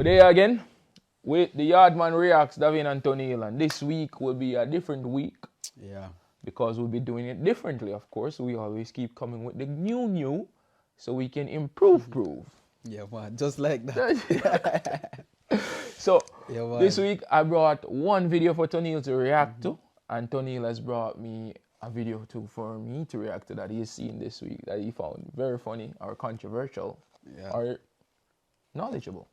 We're there again with the Yardman Reacts, Davin and Tonil, and this week will be a different week. Yeah. Because we'll be doing it differently, of course. We always keep coming with the new, so we can improve. Yeah, man, just like that. So, yeah, this week I brought one video for Tonil to react to, and Tonil has brought me a video too for me to react to that he's seen this week that he found very funny or controversial or knowledgeable.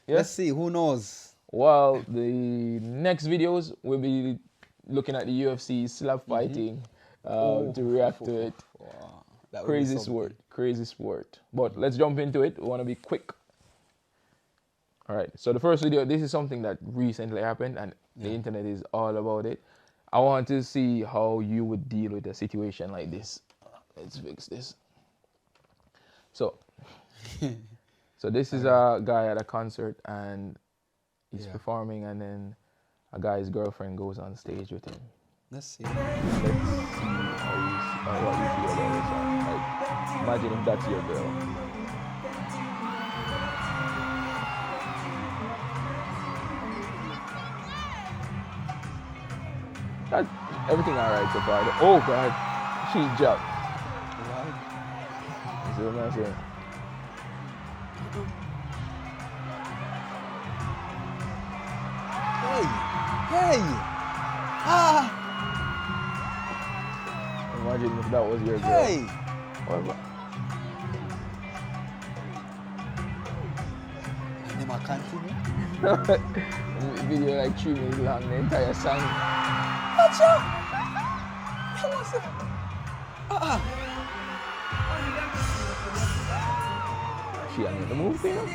Yes? Let's see, who knows? Well, the next videos will be looking at the UFC slap fighting to react to it. That crazy sport. But let's jump into it. We want to be quick. All right, so the first video, this is something that recently happened and the internet is all about it. I want to see how you would deal with a situation like this. Let's fix this. So, this is a guy at a concert and he's performing, and then a guy's girlfriend goes on stage with him. Let's see. Let's see what you feel about this song. Like, imagine if that's your girl. That's everything alright so far. Oh God, she jumped. You see what I'm saying? Hey! Ah! Imagine if that was your girl. Hey! What? And then I continue. Video like 3 minutes long, the entire song. Watch out! Come on, sir. She on the move, you know?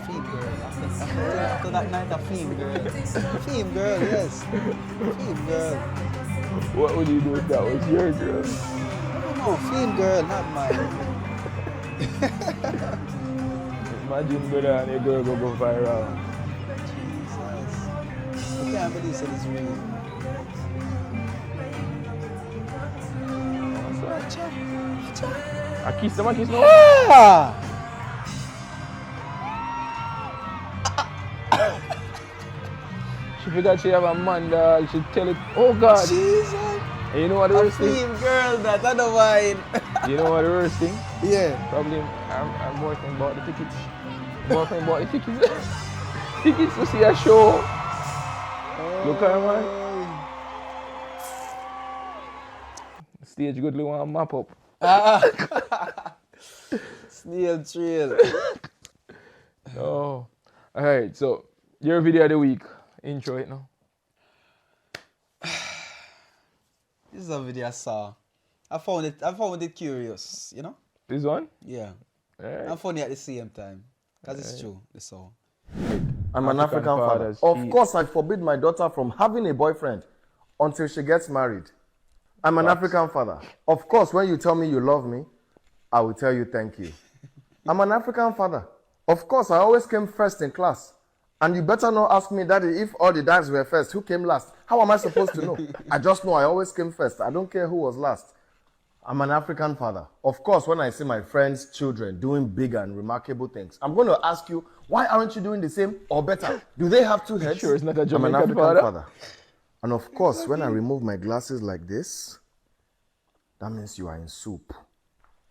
Theme girl. After that night, a theme girl. Theme girl, yes. Theme girl. What would you do if that was your girl? No, theme girl, not mine. Imagine brother and your girl go viral. Jesus. I can't believe it is real. Watch out. Watch out. I kiss them, no? Ah! She forgot she have a man, dog. She tell it, oh God. Jesus. And you know what the worst thing? Theme girl, that other wine. You know what the worst thing? Yeah. Probably our boyfriend bought the tickets. Boyfriend bought the tickets. Tickets to see a show. Look at her, man. Stage good, want to map up. Snail trail. Oh. Alright, so your video of the week. Intro it now. This is a video I saw. I found it curious, you know? This one? Yeah. Right. And funny at the same time. Because it's true, this song. I'm an African father. Of course, I forbid my daughter from having a boyfriend until she gets married. I'm an African father. Of course, when you tell me you love me, I will tell you thank you. I'm an African father. Of course, I always came first in class. And you better not ask me, Daddy, if all the dads were first, who came last? How am I supposed to know? I just know I always came first. I don't care who was last. I'm an African father. Of course, when I see my friends' children doing big and remarkable things, I'm going to ask you, why aren't you doing the same or better? Do they have two heads? Sure, it's not a I'm Jamaican an African father. father. And of course, when I remove my glasses like this, that means you are in soup.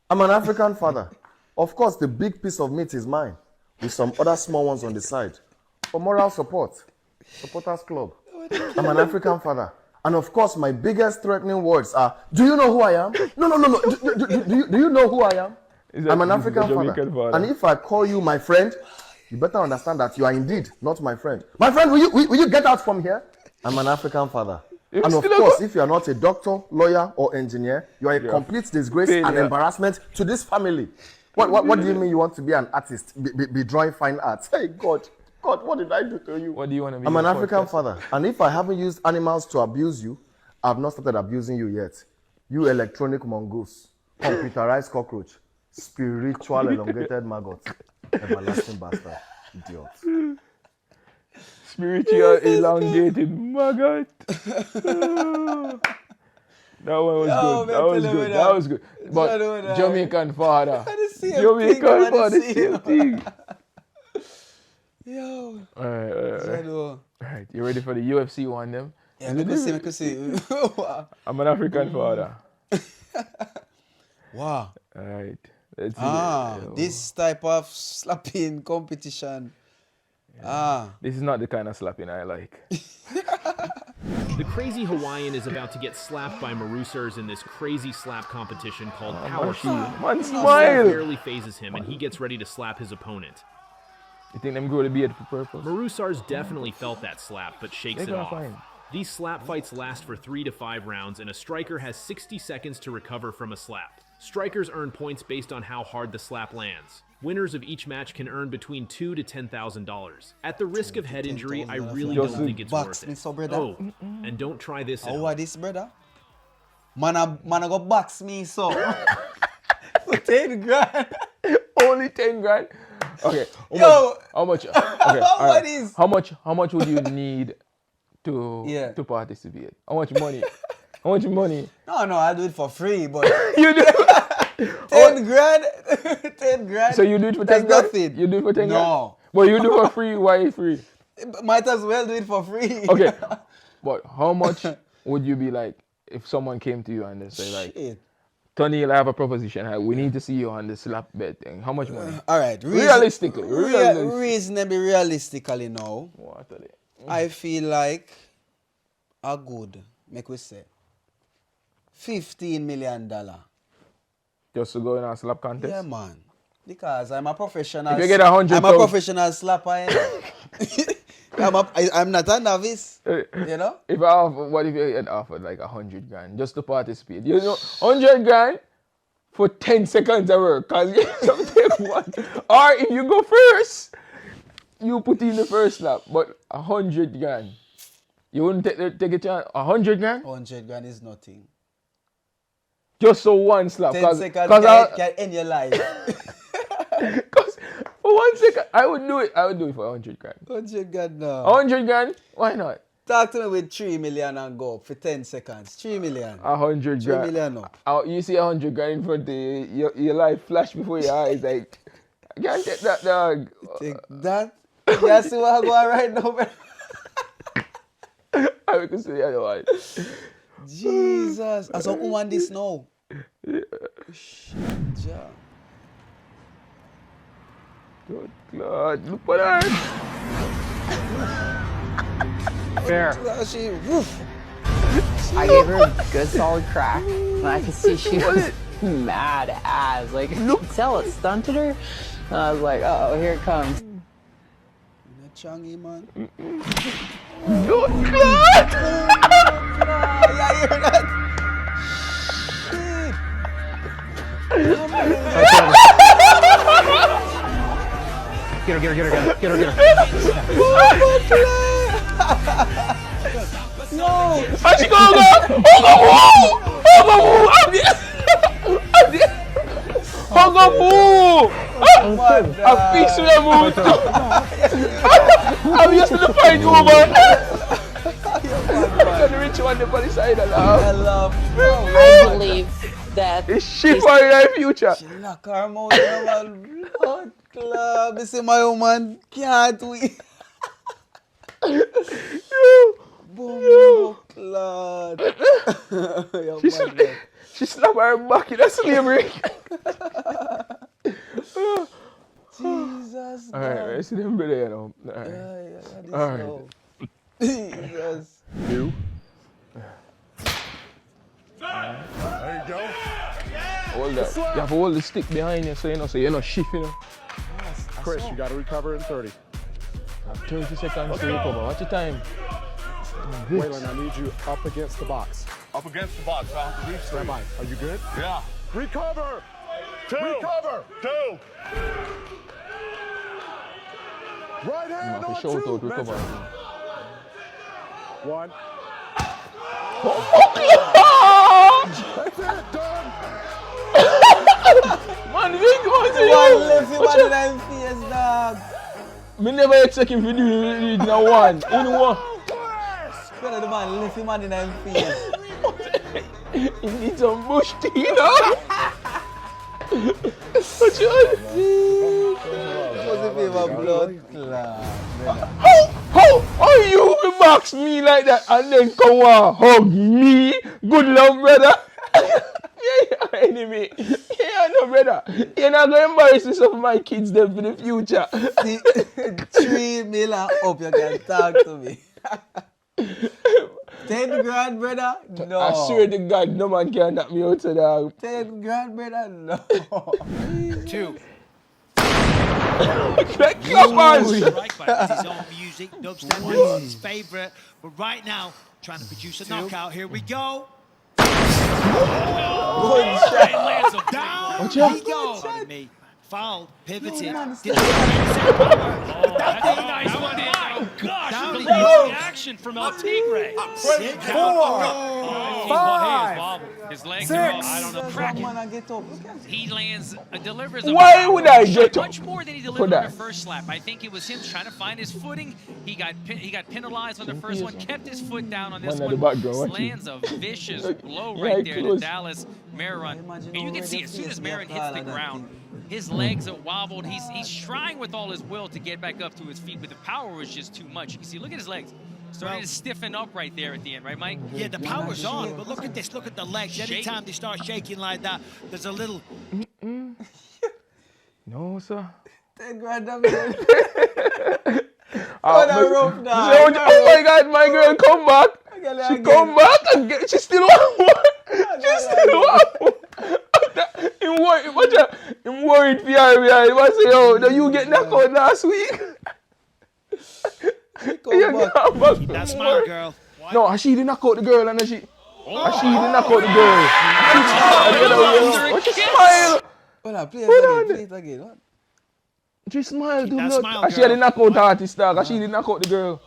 I'm an African father. Of course, the big piece of meat is mine, with some other small ones on the side. For moral support, supporters club. I'm an African father. And of course, my biggest threatening words are, do you know who I am? No. Do you know who I am? I'm an African father. And if I call you my friend, you better understand that you are indeed not my friend. My friend, will you get out from here? I'm an African father. And of course, if you are not a doctor, lawyer, or engineer, you are a complete disgrace and embarrassment to this family. What do you mean you want to be an artist, be drawing fine arts? Hey, God, what did I do to you? What do you want to be? I'm an African father. And if I haven't used animals to abuse you, I have not started abusing you yet. You electronic mongoose, computerized cockroach, spiritual elongated maggot, everlasting bastard, idiot. Spiritual elongated maggot. That one was good. That was good. But Jamaican father. same Jamaican thing. for the same thing. Yo. Alright, you ready for the UFC one, them? Yeah, I could see. I'm an African father. Wow. Alright, let's see. This type of slapping competition. This is not the kind of slapping I like. The crazy Hawaiian is about to get slapped by Marusers in this crazy slap competition called Power Slap. Man, Slap smile! barely phases him, and he gets ready to slap his opponent. You think them grow the beard for purpose? Marusars definitely felt that slap, but shakes They're it gonna off. find. These slap fights last for 3 to 5 rounds, and a striker has 60 seconds to recover from a slap. Strikers earn points based on how hard the slap lands. Winners of each match can earn between $2,000 to $10,000. At the risk of head injury, I really don't think it's worth it. Oh, and don't try this at home. What this, brother? Man, I go box me, so. For 10 grand. Only 10 grand? Okay. Yo! How much? Okay, all right. What is? How much would you need to participate? How much money? How much money? No, I'll do it for free, but You do 10 grand? 10 grand? So you do it for 10 That's grand? nothing. You do it for 10 grand? No. But you do it for free, why free? Might as well do it for free. Okay. But how much would you be like if someone came to you and they say like, Shit. Tony, I have a proposition. We need to see you on the slap bet thing. How much money? All right. Realistically. Realistically now, What are they? I feel like a good, make we say, $15 million. Just to go in a slap contest? Yeah, man. Because I'm a professional. If you get 100,000. I'm a professional slapper. I'm not a novice. You know? What if you get offered like 100 grand just to participate? You know, 100 grand for 10 seconds of work. Cause you take one. Or if you go first, you put in the first slap. But 100 grand. You wouldn't take a chance. 100 grand? 100 grand is nothing. Just so one slap. 10 seconds can end your life. Because for 1 second, I would do it. I would do it for 100 grand. 100 grand now. 100 grand? Why not? Talk to me with 3 million and go for 10 seconds. 3 million. 100 3 grand. million up. You see 100 grand in front of you, your life flash before your eyes. Like, I can't take that, dog. Take that. You see what I'm going right now, man? I can see the other one. Jesus. As a woman this now. Shit, yeah. Good God, look at that. Fair. She, woof. I gave her a good solid crack, and I could see she was mad as. Like, you could tell it stunted her. And I was like, oh, here it comes. Not Changi, man. Good God. Yeah, you hear that? Get her. No! And she goes, I'm fixing the move. I'm used to the fight over. I'm the rich one, the police side. I love I believe that It's shit for your future. she lock her mouth in a blood club. This is my woman. Can't we? Boom, blood. She slapped her back in a slavery. Jesus. Alright, I see them brother, you know. Alright. Yeah, All this now. Jesus. You. There you go. Hold that. You have to hold the stick behind you so you're not shifting. You know. Chris, you got to recover in 30. 30 seconds to recover. Watch your time. Waylon, I need you up against the box. Up against the box, I have to reach Stand by. Are you good? Yeah. Recover! Two. Recover! Two. Right You hand have to on shout two. out recover. Measure. One. That's it. Done. Man, Vic, what's One it? left him on the face, dog. Me never expect him to do it in a one. In one. Brother, the man left him on the face. He needs some bush tea, you know? What you on? What's if you have a blood clot? How you box me like that and then come and hug me? Good love, brother. Yeah, you're enemy. Yeah, no, brother. You're not going to embarrass me some of my kids them for the future. See, 3 million up, you can talk to me. 10 grand, brother? No. I swear to God, no man can knock me out of dog. 10 grand, brother? No. 2. Like clappers. Right back with his own music, dubstep, that's his favourite. But right now, trying to produce a knockout. Here we go. Good shot. Down. Watch Here out. we go. Pardon me. Fouled, pivoted. man, Didn't Nice one. My gosh, Down the he real goes. reaction from El Tigre. 5, His legs 6. are up. I don't know. That man and get up. Look at him. He delivers Why would I get up much more than he for delivered on that? the first slap. I think it was him trying to find his footing. He got penalized on the first one, kept his foot down on this Man at the one. background, watch Lands a vicious blow Yeah, right there to close. Dallas Marin. Imagine And you can already see as soon as face Marin that hits call the of that ground, thing. his legs are wobbled. He's trying with all his will to get back up to his feet, but the power was just too much. You can see, look at his legs. Starting to stiffen up right there at the end, right, Mike? Yeah, the power's on, but look at this. Look at the legs. Shaking. Anytime they start shaking like that, there's a little... No, sir. 10 grand, I'm here. Oh, that rough dog. Oh my God, my girl, come back. Girl, She again. come back and she still want one. She still want one. Him worried, watch out. Him worried for her behind. He must say, yo, no, you get knocked out last week. You Come back. come back. Keep that smile, girl. No, she didn't knock out the girl, and she didn't knock out the girl. She smile. Hold on, play it again. What? She smiled too that much. smile, And she had girl. the knockout artist, dog. And she didn't knock out the girl.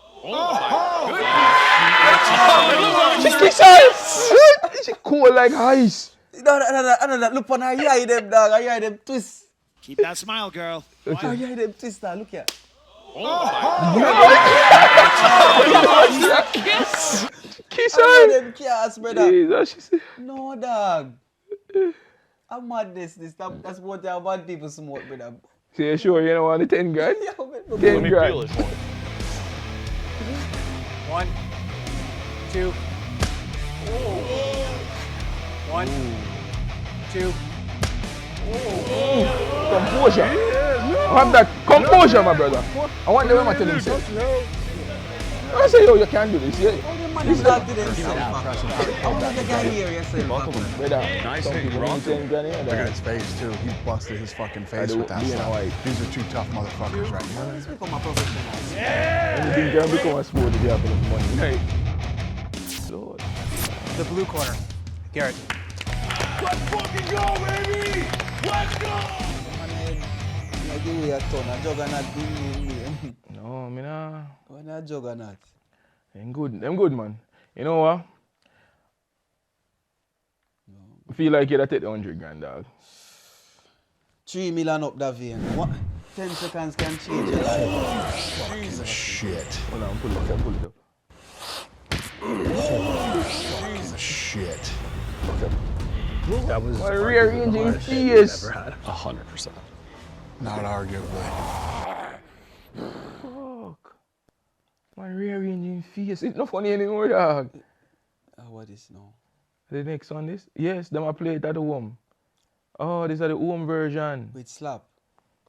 She kissed her. She cold like ice. No, look on her eye, them dog. Her eye, them twist. Keep that smile, girl. Her eye, them twist, dog. Look here. Kiss Her eye, her. them chaos, brother. Jesus, she said. No, dog. I'm mad this. That's what they bad people smoke, brother. Say, sure, you don't want the 10 grand? Yeah, but 10 Feel grand. this one. 1, 2. 1, 2. Composure. Have that composure, my brother. I want the woman to tell himself. I say, yo, you can't do this. Yeah. This dog to themselves. I want the guy here yourself. Brother, Nice some hit, people Ron. need 10 grand here. Look at his face too. He busted his fucking face with that being stuff. white. These are two tough motherfuckers right here. Let's become a professional. Anything can become a sport if you have enough money. Right? Lord. The blue corner. Garrett. Let's fucking go, baby! Let's go! I give you a ton. A juggernaut doing me. No, me nah. When a juggernaut. Them good, man. You know what? I feel like you'd take the 100 grand, dog. 3 million up the vein. What? 10 seconds can change your life. Jesus shit. Hold on, pull it up. Jesus shit. That was My rear engine fierce. 100%. Not arguably. Fuck. My rear engine fierce. It's not funny anymore, dog. What is now? The next one, this? Yes, them I play it at the home. Oh, this is the home version. With slap.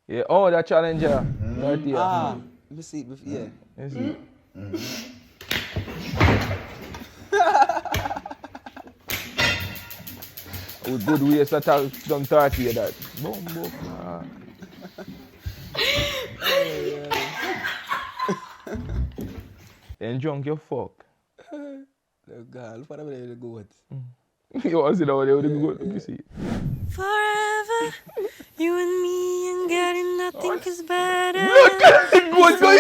Yeah, oh, that challenger. Right here. Let me see. Yeah. Let's see. With good ways to talk some 30 of that. Boom, boom. Then drunk your fuck. Oh, God, look what I'm going to go with. You want to sit down there with the good? Let me see. Forever, you and me and getting nothing is better. Look at the good going.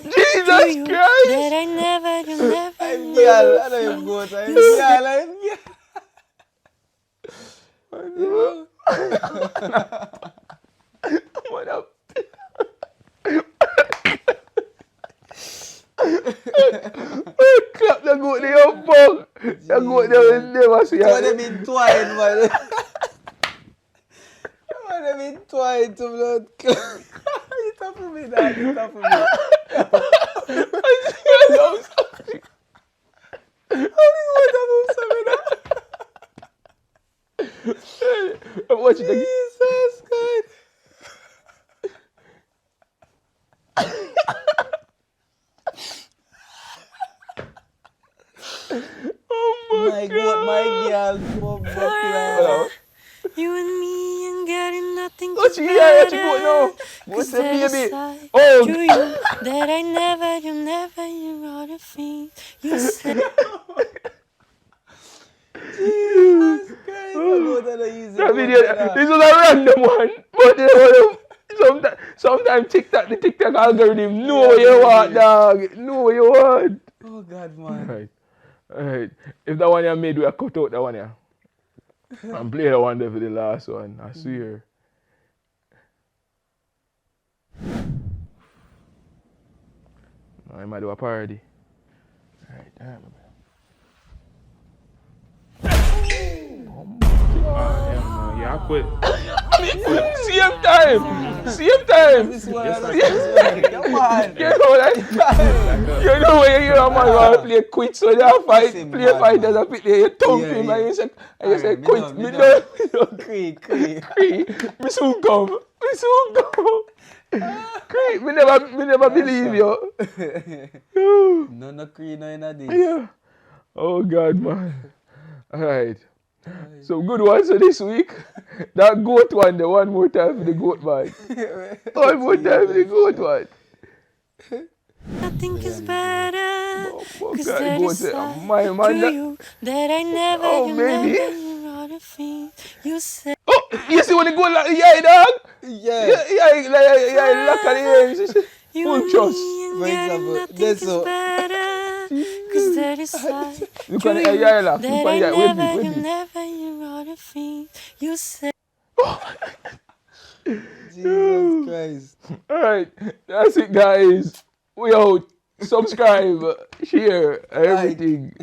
Jesus Christ. That I never, you never I'm girl. I know you're good. I'm girl. What up? Clap the goat there, you fuck. The goat there will never see What them entwined, man. Man, I mean, twice to blood. You tough for me, dog. You tough for me. Watch it again. Jesus God. Oh my God. My girl. Hello. You and me ain't getting nothing What you hear? What you put now? What's the baby? Oh. to you that I never, you ought to think. You said. Jesus Christ. That video, this was a random one, but sometimes the TikTok algorithm know what you want, dog. Know what you want. Oh God, man. Alright. If that one you made, we cut out that one here. And play that one there for the last one. I swear. I might do a parody. Alright, damn. Yeah, I quit. Same time. Come on. You know that? You know when you hear a man want to play quit, so they fight. Play fighters and pick you thump him and you say quit. Me no. Cree. Me soon come. Cree, me never believe you. No Cree, no in a this. Yeah. Oh God, man. Alright. So good one so this week. That goat one, the one more time for the goat man. One more time for the goat one. Nothing is better. Cause God, that goat is say, like my man. to you that I never, Oh, baby. you ought to think. You said. Oh, you see when the goat like, yeah, dog? Yeah. Look at the ears. Full trust. For example, that's so. Cause that is like You can yeah, that I wait never, me. you ought to think. You said. Jesus Christ. Alright, that's it, guys. We out. Subscribe, share, everything.